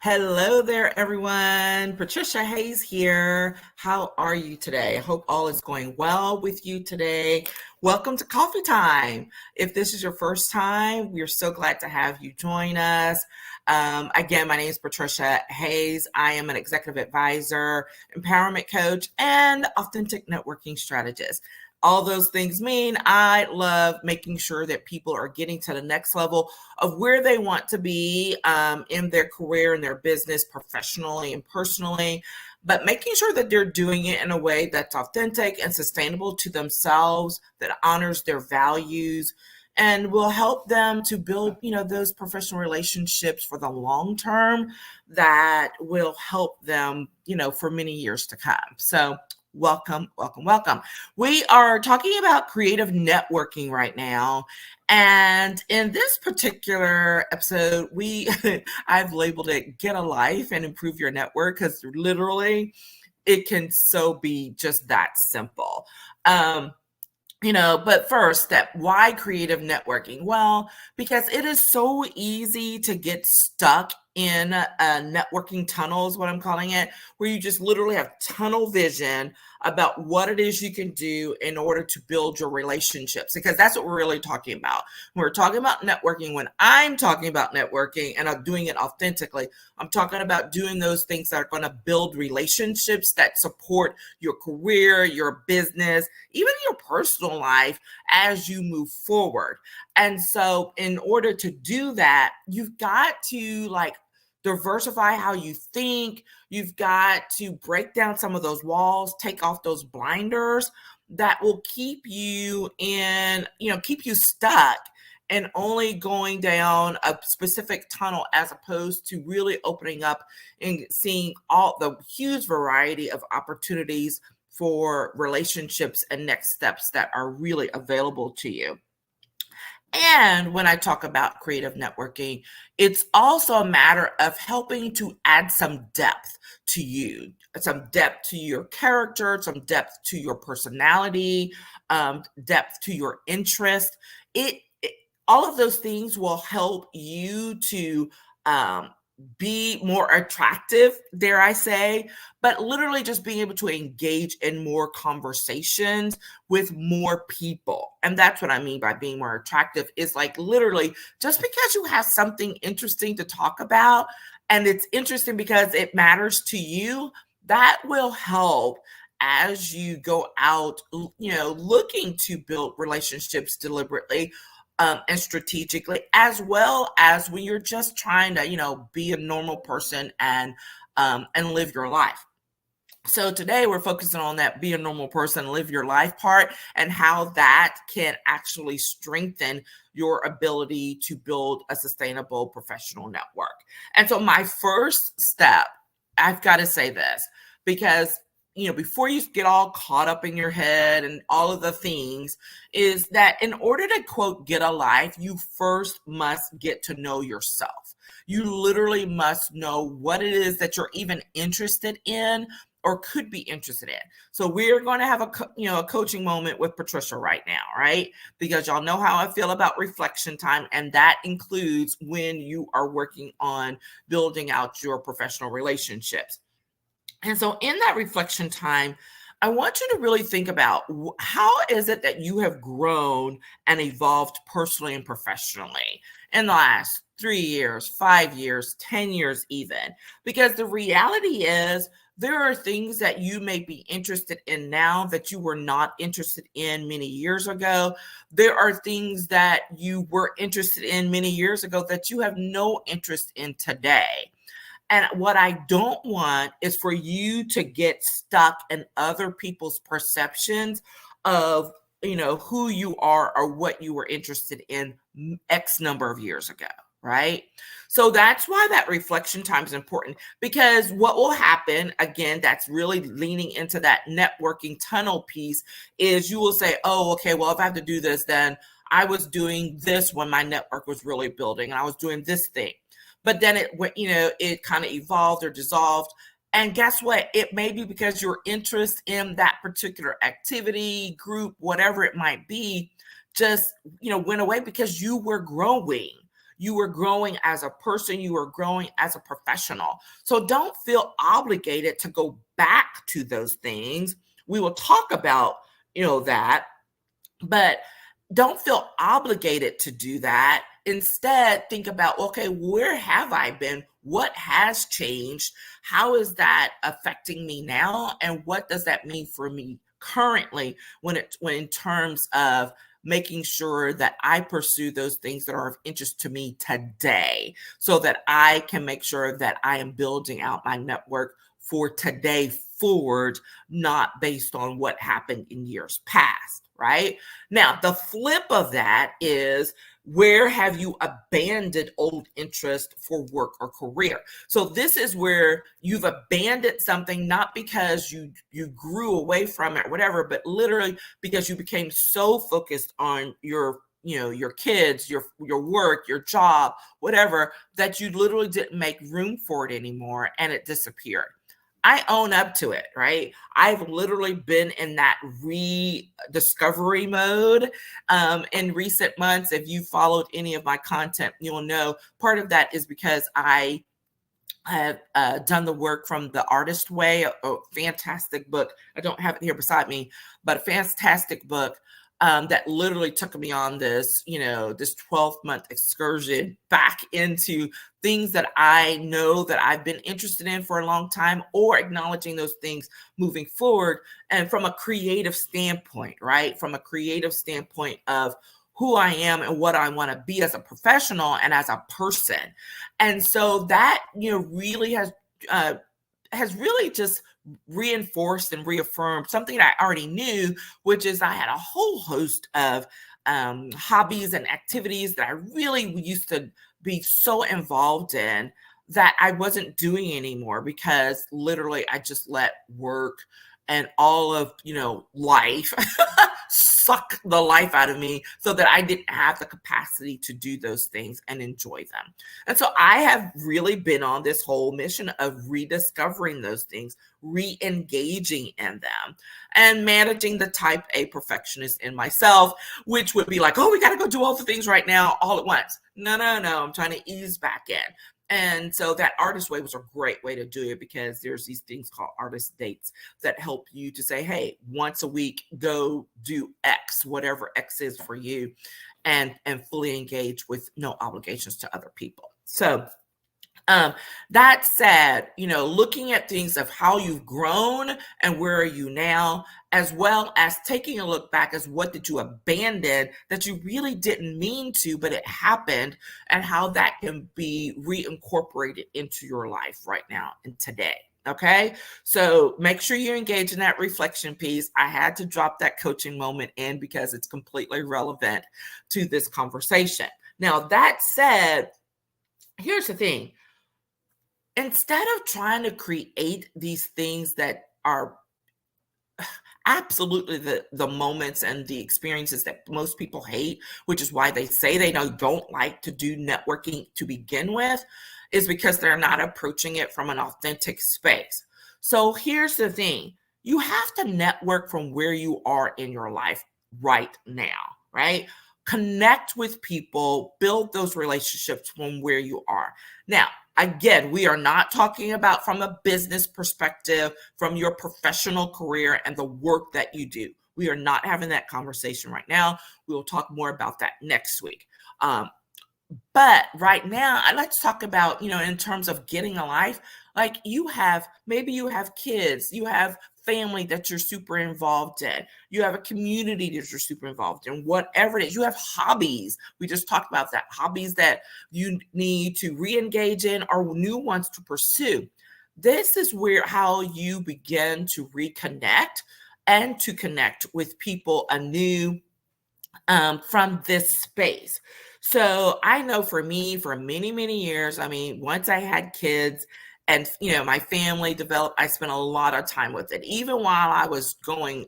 Hello there, everyone. Patricia Hayes here. How are you today? I hope all is going well with you today. Welcome to Coffee Time. If this is your first time, we're so glad to have you join us. Again, my name is Patricia Hayes. I am an executive advisor, empowerment coach, and authentic networking strategist. All those things mean I love making sure that people are getting to the next level of where they want to be in their career, in their business, professionally and personally, but making sure that they're doing it in a way that's authentic and sustainable to themselves, that honors their values, and will help them to build, those professional relationships for the long term that will help them, for many years to come. So welcome, welcome, welcome. We are talking about creative networking right now. And in this particular episode, I've labeled it Get a Life and Improve Your Network, because literally it can so be just that simple. But first step, why creative networking? Well, because it is so easy to get stuck in a networking tunnel is what I'm calling it, where you just literally have tunnel vision about what it is you can do in order to build your relationships, because that's what we're really talking about. When we're talking about networking, when I'm talking about networking and I'm doing it authentically, I'm talking about doing those things that are going to build relationships that support your career, your business, even your personal life as you move forward. And so in order to do that, you've got to diversify how you think. You've got to break down some of those walls, take off those blinders that will keep you keep you stuck and only going down a specific tunnel, as opposed to really opening up and seeing all the huge variety of opportunities for relationships and next steps that are really available to you. And when I talk about creative networking, it's also a matter of helping to add some depth to you, some depth to your character, some depth to your personality, depth to your interest. All of those things will help you to be more attractive, dare I say, but literally just being able to engage in more conversations with more people. And that's what I mean by being more attractive, is like literally just because you have something interesting to talk about, and it's interesting because it matters to you, that will help as you go out, looking to build relationships deliberately and strategically, as well as when you're just trying to, be a normal person and live your life. So today we're focusing on that be a normal person, live your life part, and how that can actually strengthen your ability to build a sustainable professional network. And so my first step, I've got to say this, because before you get all caught up in your head and all of the things, is that in order to quote get a life, you first must get to know yourself. You literally must know what it is that you're even interested in or could be interested in. So we're going to have a coaching moment with Patricia right now, right? Because y'all know how I feel about reflection time, and that includes when you are working on building out your professional relationships. And so in that reflection time, I want you to really think about how is it that you have grown and evolved personally and professionally in the last 3 years, 5 years, 10 years even. Because the reality is there are things that you may be interested in now that you were not interested in many years ago. There are things that you were interested in many years ago that you have no interest in today. And what I don't want is for you to get stuck in other people's perceptions of, who you are or what you were interested in X number of years ago, right? So that's why that reflection time is important, because what will happen, again, that's really leaning into that networking tunnel piece, is you will say, oh, okay, well, if I have to do this, then I was doing this when my network was really building and I was doing this thing. But then it kind of evolved or dissolved. And guess what? It may be because your interest in that particular activity, group, whatever it might be, just, went away because you were growing. You were growing as a person, you were growing as a professional. So don't feel obligated to go back to those things. We will talk about, that, but don't feel obligated to do that. Instead, think about, okay, where have I been? What has changed? How is that affecting me now? And what does that mean for me currently when in terms of making sure that I pursue those things that are of interest to me today so that I can make sure that I am building out my network for today forward, not based on what happened in years past, right? Now, the flip of that is, where have you abandoned old interest for work or career? So this is where you've abandoned something, not because you grew away from it or whatever, but literally because you became so focused on your kids, your work, your job, whatever, that you literally didn't make room for it anymore and it disappeared. I own up to it, right? I've literally been in that rediscovery mode in recent months. If you followed any of my content, you'll know part of that is because I have done the work from The Artist Way, a fantastic book. I don't have it here beside me, but a fantastic book that literally took me on this 12-month excursion back into things that I know that I've been interested in for a long time, or acknowledging those things moving forward. And from a creative standpoint, right? From a creative standpoint of who I am and what I want to be as a professional and as a person. And so that, really has really just reinforced and reaffirmed something that I already knew, which is I had a whole host of hobbies and activities that I really used to be so involved in that I wasn't doing anymore, because literally I just let work and all of life suck the life out of me, so that I didn't have the capacity to do those things and enjoy them. And so I have really been on this whole mission of rediscovering those things, re-engaging in them, and managing the type A perfectionist in myself, which would be like, oh, we got to go do all the things right now all at once. No, I'm trying to ease back in. And so that Artist Way was a great way to do it, because there's these things called artist dates that help you to say, hey, once a week, go do X, whatever X is for you, and fully engage with no obligations to other people. So that said, looking at things of how you've grown and where are you now, as well as taking a look back as what did you abandon that you really didn't mean to, but it happened, and how that can be reincorporated into your life right now and today. Okay. So make sure you engage in that reflection piece. I had to drop that coaching moment in because it's completely relevant to this conversation. Now, that said, here's the thing. Instead of trying to create these things that are absolutely the moments and the experiences that most people hate, which is why they say they don't like to do networking to begin with, is because they're not approaching it from an authentic space. So here's the thing. You have to network from where you are in your life right now, right? Connect with people, build those relationships from where you are. Now, again, we are not talking about from a business perspective, from your professional career and the work that you do. We are not having that conversation right now. We will talk more about that next week. But right now, I'd like to talk about, in terms of getting a life, like maybe you have kids, you have family that you're super involved in, you have a community that you're super involved in, whatever it is, you have hobbies. We just talked about that, hobbies that you need to re-engage in or new ones to pursue. This is how you begin to reconnect and to connect with people anew from this space. So I know for me, for many, many years, once I had kids and, my family developed, I spent a lot of time with it. Even while I was going,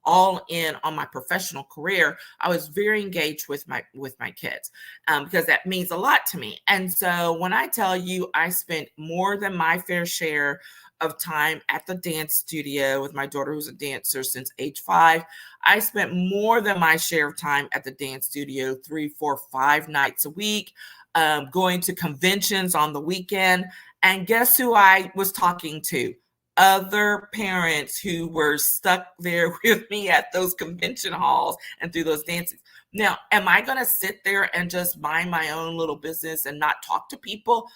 all in on my professional career, I was very engaged with my kids because that means a lot to me. And so when I tell you I spent more than my fair share of time at the dance studio with my daughter, who's a dancer since age 5, I spent more than my share of time at the dance studio 3, 4, 5 nights a week. going to conventions on the weekend. And guess who I was talking to? Other parents who were stuck there with me at those convention halls and through those dances. Now, am I going to sit there and just mind my own little business and not talk to people?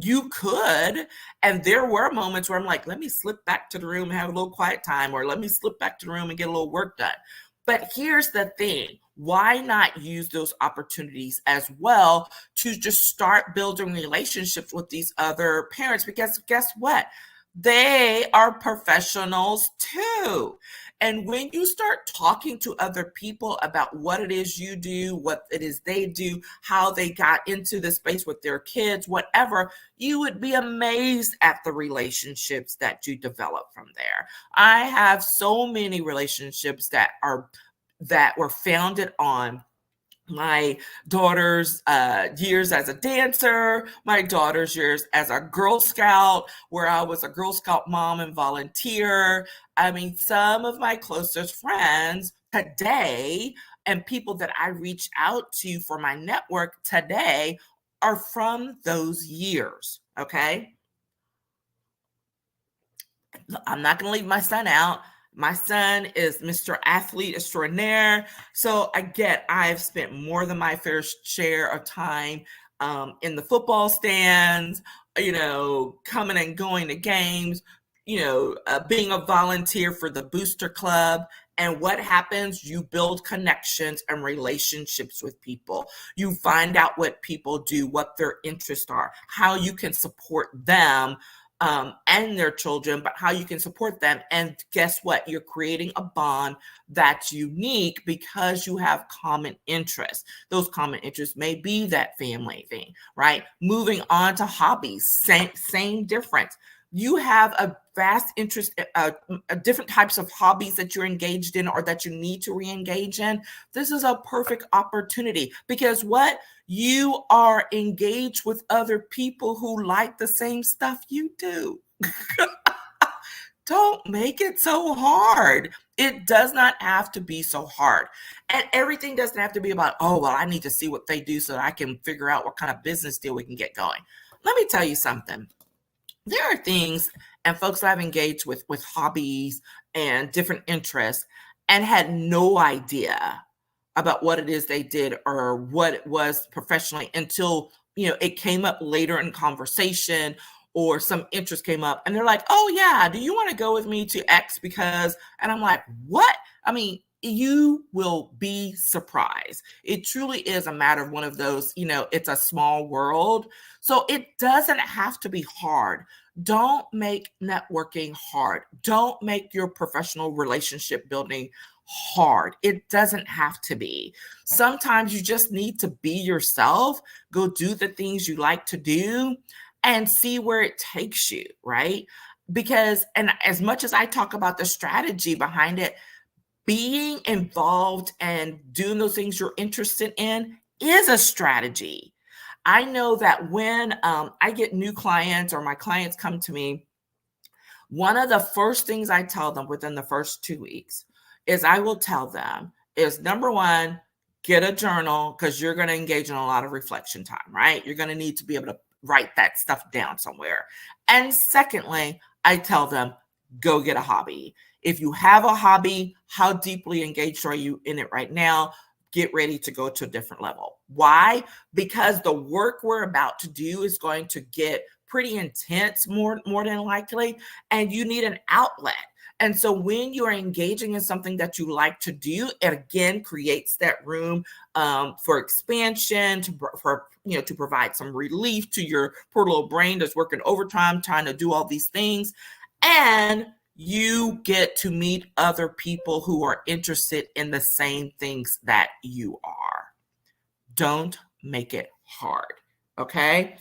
You could. And there were moments where I'm like, let me slip back to the room and have a little quiet time, or let me slip back to the room and get a little work done. But here's the thing. Why not use those opportunities as well to just start building relationships with these other parents? Because guess what? They are professionals too. And when you start talking to other people about what it is you do, what it is they do, how they got into the space with their kids, whatever, you would be amazed at the relationships that you develop from there. I have so many relationships that were founded on my daughter's years as a dancer, my daughter's years as a Girl Scout, where I was a Girl Scout mom and volunteer. I mean, some of my closest friends today and people that I reach out to for my network today are from those years, okay? I'm not going to leave my son out. My son is Mr. Athlete Extraordinaire. So I've spent more than my fair share of time in the football stands, coming and going to games, being a volunteer for the Booster Club. And what happens? You build connections and relationships with people. You find out what people do, what their interests are, how you can support them and their children, but how you can support them. And guess what? You're creating a bond that's unique because you have common interests. Those common interests may be that family thing, right? Moving on to hobbies, same difference. You have a vast interest, different types of hobbies that you're engaged in or that you need to re-engage in. This is a perfect opportunity because what? You are engaged with other people who like the same stuff you do. Don't make it so hard. It does not have to be so hard. And everything doesn't have to be about, oh, well, I need to see what they do so that I can figure out what kind of business deal we can get going. Let me tell you something. There are things and folks that I've engaged with hobbies and different interests and had no idea about what it is they did or what it was professionally until, it came up later in conversation or some interest came up and they're like, oh yeah, do you want to go with me to X because, and I'm like, what? I mean, you will be surprised. It truly is a matter of one of those, it's a small world. So it doesn't have to be hard. Don't make networking hard. Don't make your professional relationship building hard. It doesn't have to be. Sometimes you just need to be yourself, go do the things you like to do and see where it takes you, right? Because, and as much as I talk about the strategy behind it, being involved and doing those things you're interested in is a strategy. I know that when I get new clients or my clients come to me, one of the first things I tell them within the first 2 weeks is I will tell them is number one, get a journal because you're going to engage in a lot of reflection time, right? You're going to need to be able to write that stuff down somewhere. And secondly, I tell them, go get a hobby. If you have a hobby, how deeply engaged are you in it right now? Get ready to go to a different level. Why? Because the work we're about to do is going to get pretty intense more than likely, and you need an outlet. And so when you're engaging in something that you like to do, it again creates that room for expansion, to provide some relief to your poor little brain that's working overtime, trying to do all these things. And you get to meet other people who are interested in the same things that you are. Don't make it hard, okay?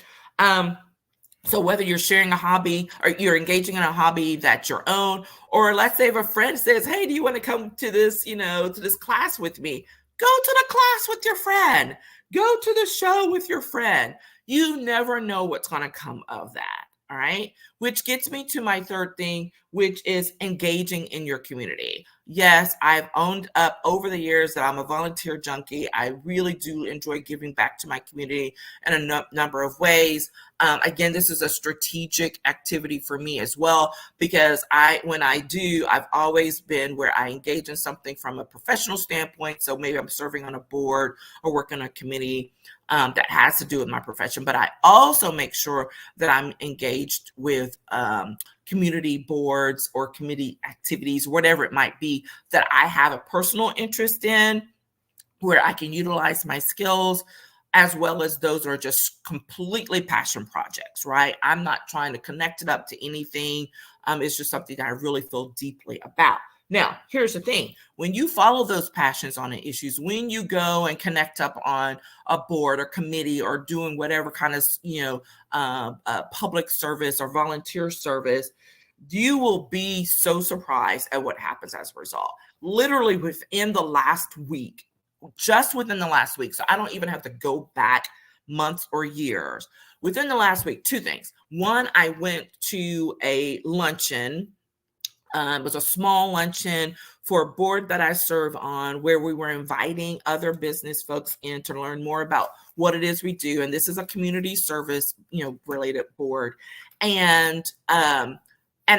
So whether you're sharing a hobby or you're engaging in a hobby that's your own, or let's say if a friend says, hey, do you want to come to this, to this class with me? Go to the class with your friend. Go to the show with your friend. You never know what's going to come of that. All right. Which gets me to my third thing, which is engaging in your community. Yes, I've owned up over the years that I'm a volunteer junkie. I really do enjoy giving back to my community in a number of ways. Again, this is a strategic activity for me as well, because when I do, I've always been where I engage in something from a professional standpoint. So maybe I'm serving on a board or working on a committee that has to do with my profession, but I also make sure that I'm engaged with community boards or committee activities, whatever it might be, that I have a personal interest in, where I can utilize my skills, as well as those are just completely passion projects, right? I'm not trying to connect it up to anything. It's just something that I really feel deeply about. Now, here's the thing. When you follow those passions on the issues, when you go and connect up on a board or committee or doing whatever kind of, public service or volunteer service, you will be so surprised at what happens as a result. Literally within the last week, just within the last week, so I don't even have to go back months or years. Within the last week, two things. One, I went to a luncheon. It was a small luncheon for a board that I serve on, where we were inviting other business folks in to learn more about what it is we do. And this is a community service, related board. And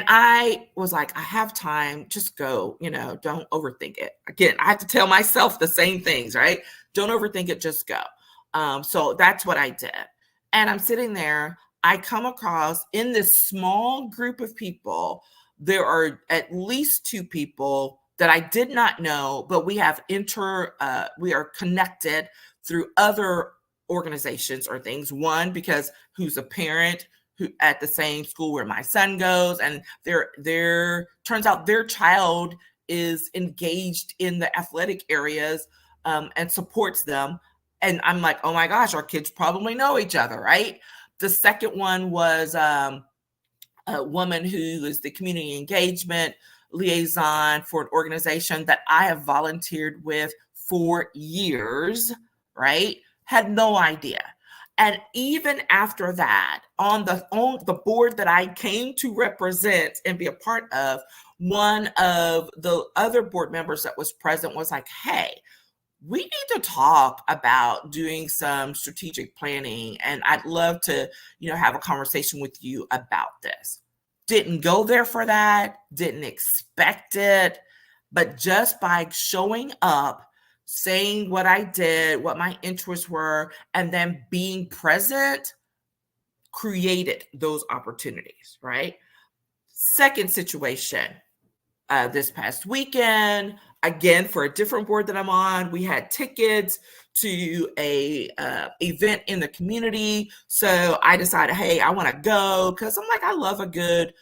I was like, I have time, just go, don't overthink it. Again, I have to tell myself the same things, right? Don't overthink it, just go. So that's what I did. And I'm sitting there, I come across in this small group of people, there are at least two people that I did not know, but we are connected through other organizations or things. One, because who's a parent who at the same school where my son goes, and turns out their child is engaged in the athletic areas and supports them. And I'm like, oh my gosh, our kids probably know each other, right? The second one was a woman who is the community engagement liaison for an organization that I have volunteered with for years, right? Had no idea. And even after that, on the board that I came to represent and be a part of, one of the other board members that was present was like, hey, we need to talk about doing some strategic planning, and I'd love to, have a conversation with you about this. Didn't go there for that, didn't expect it, but just by showing up, saying what I did, what my interests were, and then being present, created those opportunities, right? Second situation, this past weekend, again, for a different board that I'm on, we had tickets to a event in the community. So I decided, hey, I want to go, because I'm like, I love a good,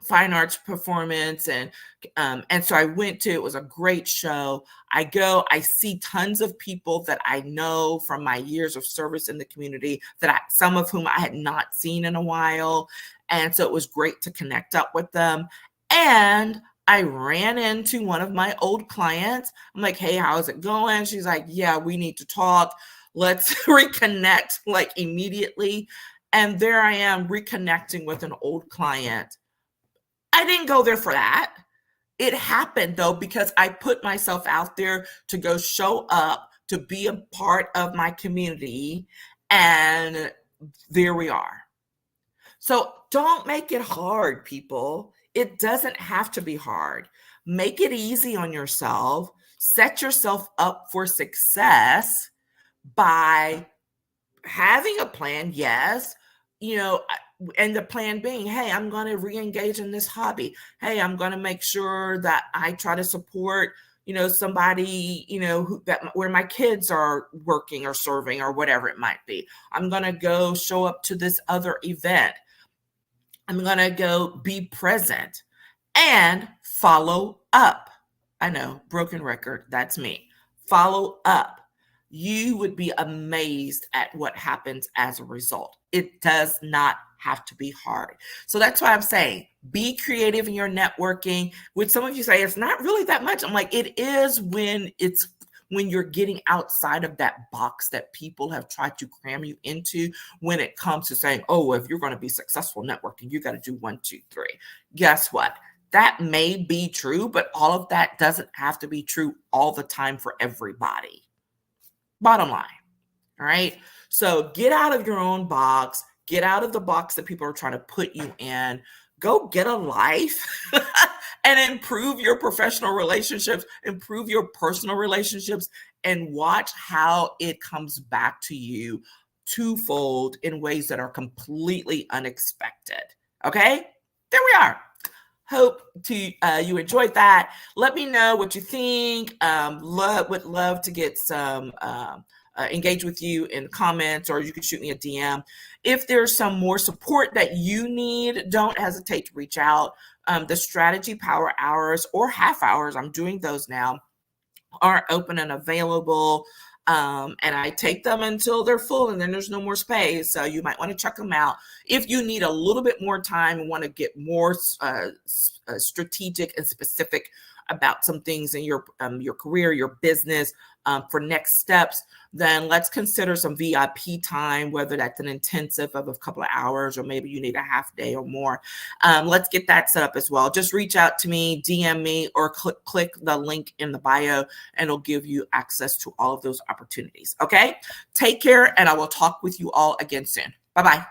fine arts performance. And so I went to, it was a great show. I go, I see tons of people that I know from my years of service in the community, some of whom I had not seen in a while. And so it was great to connect up with them. And I ran into one of my old clients. I'm like, hey, how's it going? She's like, yeah, we need to talk. Let's reconnect like immediately. And there I am reconnecting with an old client. I didn't go there for that. It happened though, because I put myself out there to go show up, to be a part of my community. And there we are. So don't make it hard, people. It doesn't have to be hard. Make it easy on yourself. Set yourself up for success by having a plan, yes, and the plan being, hey, I'm going to re-engage in this hobby. Hey, I'm going to make sure that I try to support, somebody, where my kids are working or serving or whatever it might be. I'm going to go show up to this other event. I'm going to go be present and follow up. I know, broken record, that's me. Follow up. You would be amazed at what happens as a result. It does not have to be hard. So that's why I'm saying, be creative in your networking. With some of you say, it's not really that much. I'm like, it is when when you're getting outside of that box that people have tried to cram you into when it comes to saying, oh, if you're going to be successful networking, you got to do 1, 2, 3. Guess what? That may be true, but all of that doesn't have to be true all the time for everybody. Bottom line. All right. So get out of your own box, get out of the box that people are trying to put you in, go get a life and improve your professional relationships, improve your personal relationships, and watch how it comes back to you twofold in ways that are completely unexpected. Okay. There we are. Hope you enjoyed that. Let me know what you think. Would love to get some engage with you in comments, or you can shoot me a DM. If there's some more support that you need, don't hesitate to reach out. The strategy power hours or half hours, I'm doing those now, are open and available. And I take them until they're full and then there's no more space. So you might want to check them out. If you need a little bit more time and want to get more strategic and specific about some things in your career, your business, for next steps, then let's consider some VIP time, whether that's an intensive of a couple of hours or maybe you need a half day or more. Let's get that set up as well. Just reach out to me, DM me, or click the link in the bio, and it'll give you access to all of those opportunities. Okay? Take care, and I will talk with you all again soon. Bye-bye.